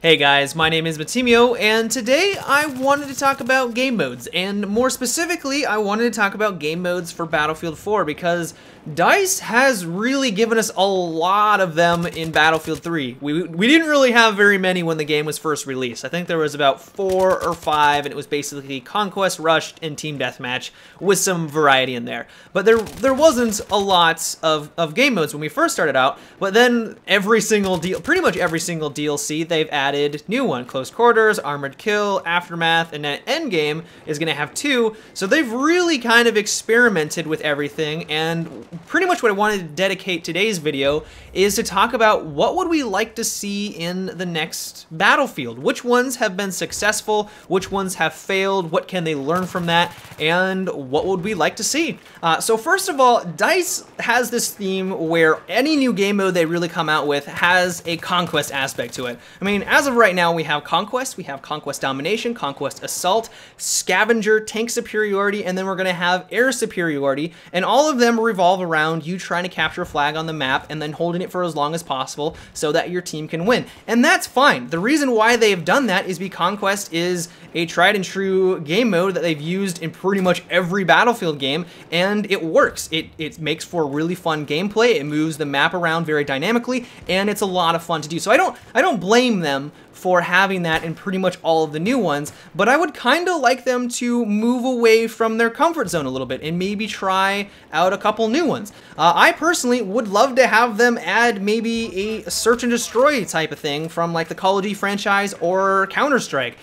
Hey guys, my name is Matimio, and today I wanted to talk about game modes, and more specifically, I wanted to talk about game modes for Battlefield 4 because DICE has really given us a lot of them in Battlefield 3. We didn't really have very many when the game was first released. I think there was about 4 or 5, and it was basically Conquest, Rush, and Team Deathmatch with some variety in there. But there wasn't a lot of game modes when we first started out, but then pretty much every single DLC, they've added new one. Close Quarters, Armored Kill, Aftermath, and then Endgame is going to have 2. So they've really kind of experimented with everything, and pretty much what I wanted to dedicate today's video is to talk about what would we like to see in the next Battlefield. Which ones have been successful, which ones have failed, what can they learn from that, and what would we like to see. So first of all, DICE has this theme where any new game mode they really come out with has a conquest aspect to it. I mean, as of right now, we have Conquest Domination, Conquest Assault, Scavenger, Tank Superiority, and then we're going to have Air Superiority, and all of them revolve around you trying to capture a flag on the map and then holding it for as long as possible so that your team can win. And that's fine. The reason why they've done that is because Conquest is a tried and true game mode that they've used in pretty much every Battlefield game, and it works. It makes for really fun gameplay, it moves the map around very dynamically, and it's a lot of fun to do. So I don't blame them for having that in pretty much all of the new ones, but I would kind of like them to move away from their comfort zone a little bit and maybe try out a couple new ones. I personally would love to have them add maybe a search and destroy type of thing from like the Call of Duty franchise or Counter-Strike.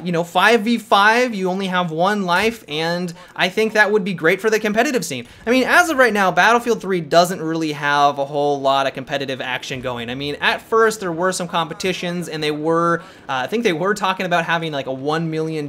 You know, 5v5, you only have one life, and I think that would be great for the competitive scene. I mean, as of right now, Battlefield 3 doesn't really have a whole lot of competitive action going. I mean, at first there were some competitions, and they were I think they were talking about having like a $1 million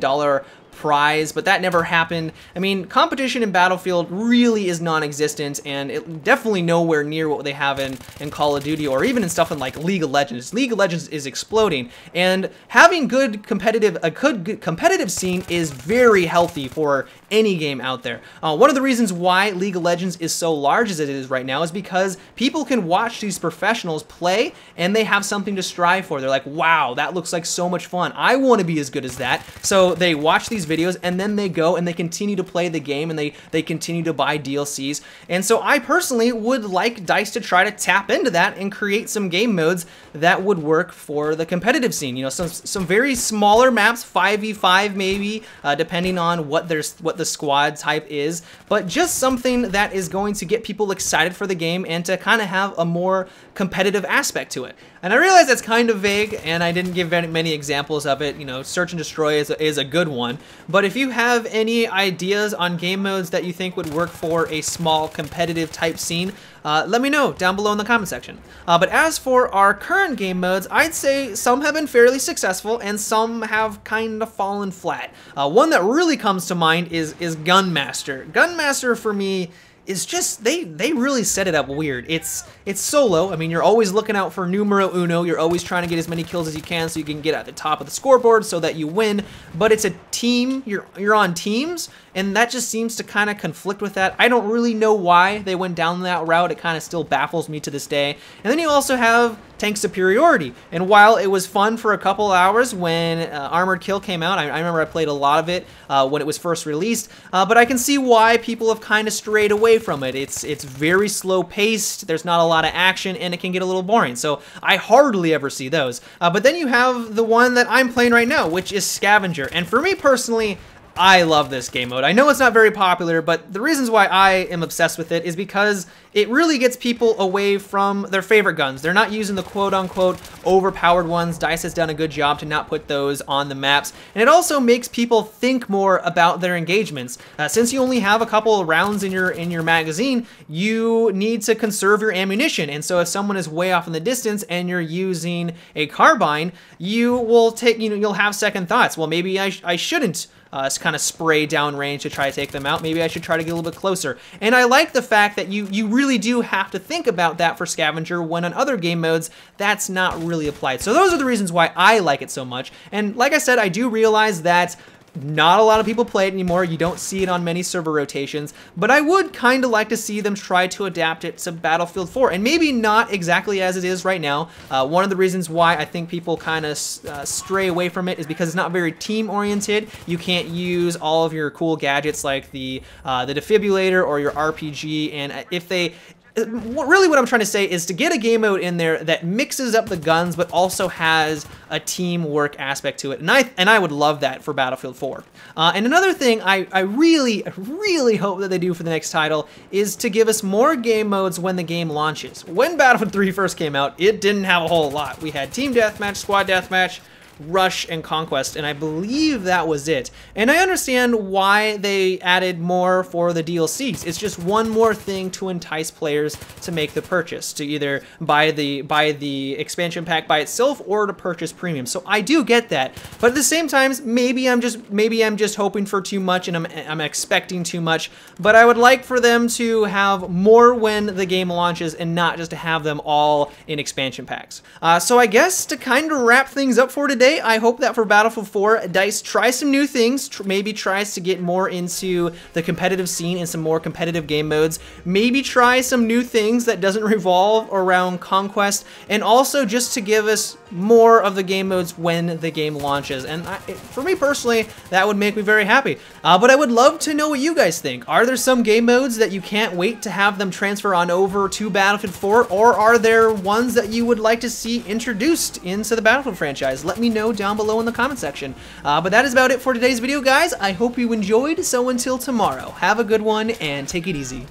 prize, but that never happened. I mean, competition in Battlefield really is non-existent, and it definitely nowhere near what they have in Call of Duty or even in stuff in like League of Legends. League of Legends is exploding, and having a good competitive scene is very healthy for any game out there. One of the reasons why League of Legends is so large as it is right now is because people can watch these professionals play and they have something to strive for. They're like, wow, that looks like so much fun. I want to be as good as that. So they watch these videos and then they go and they continue to play the game, and they continue to buy DLCs. And so I personally would like DICE to try to tap into that and create some game modes that would work for the competitive scene. You know, some very smaller maps, 5v5 maybe, depending on what the squad type is, but just something that is going to get people excited for the game and to kind of have a more competitive aspect to it. And I realize that's kind of vague, and I didn't give many examples of it. You know, Search and Destroy is a good one, but if you have any ideas on game modes that you think would work for a small competitive type scene, let me know down below in the comment section. But as for our current game modes, I'd say some have been fairly successful and some have kind of fallen flat. One that really comes to mind is Gunmaster. Gunmaster for me is just, they really set it up weird. It's solo. I mean, you're always looking out for numero uno. You're always trying to get as many kills as you can so you can get at the top of the scoreboard so that you win. But it's a team. You're on teams, and that just seems to kind of conflict with that. I don't really know why they went down that route. It kind of still baffles me to this day. And then you also have Tank Superiority. And while it was fun for a couple hours when Armored Kill came out, I remember I played a lot of it when it was first released, but I can see why people have kind of strayed away from it. It's very slow paced, there's not a lot of action, and it can get a little boring, so I hardly ever see those. But then you have the one that I'm playing right now, which is Scavenger, and for me personally, I love this game mode. I know it's not very popular, but the reasons why I am obsessed with it is because it really gets people away from their favorite guns. They're not using the quote-unquote overpowered ones. DICE has done a good job to not put those on the maps, and it also makes people think more about their engagements. Since you only have a couple of rounds in your magazine, you need to conserve your ammunition, and so if someone is way off in the distance and you're using a carbine, you'll have second thoughts. Well, maybe I shouldn't kind of spray downrange to try to take them out. Maybe I should try to get a little bit closer. And I like the fact that you really do have to think about that for Scavenger, when on other game modes, that's not really applied. So those are the reasons why I like it so much. And like I said, I do realize that not a lot of people play it anymore. You don't see it on many server rotations, but I would kind of like to see them try to adapt it to Battlefield 4, and maybe not exactly as it is right now. One of the reasons why I think people kind of stray away from it is because it's not very team-oriented. You can't use all of your cool gadgets like the defibrillator or your RPG, and if they... Really what I'm trying to say is to get a game mode in there that mixes up the guns but also has a teamwork aspect to it, and I would love that for Battlefield 4. And another thing I really hope that they do for the next title is to give us more game modes when the game launches. When Battlefield 3 first came out, it didn't have a whole lot. We had Team Deathmatch, Squad Deathmatch, Rush, and Conquest, and I believe that was it. And I understand why they added more for the DLCs. It's just one more thing to entice players to make the purchase, to either buy the expansion pack by itself or to purchase premium. So I do get that, but at the same time, maybe I'm just hoping for too much and I'm expecting too much. But I would like for them to have more when the game launches and not just to have them all in expansion packs. So I guess to kind of wrap things up for today, I hope that for Battlefield 4, DICE tries some new things, maybe tries to get more into the competitive scene and some more competitive game modes, maybe try some new things that doesn't revolve around Conquest, and also just to give us more of the game modes when the game launches. And for me personally, that would make me very happy. But I would love to know what you guys think. Are there some game modes that you can't wait to have them transfer on over to Battlefield 4, or are there ones that you would like to see introduced into the Battlefield franchise? Let me know down below in the comment section. But that is about it for today's video, guys. I hope you enjoyed, so until tomorrow, have a good one and take it easy.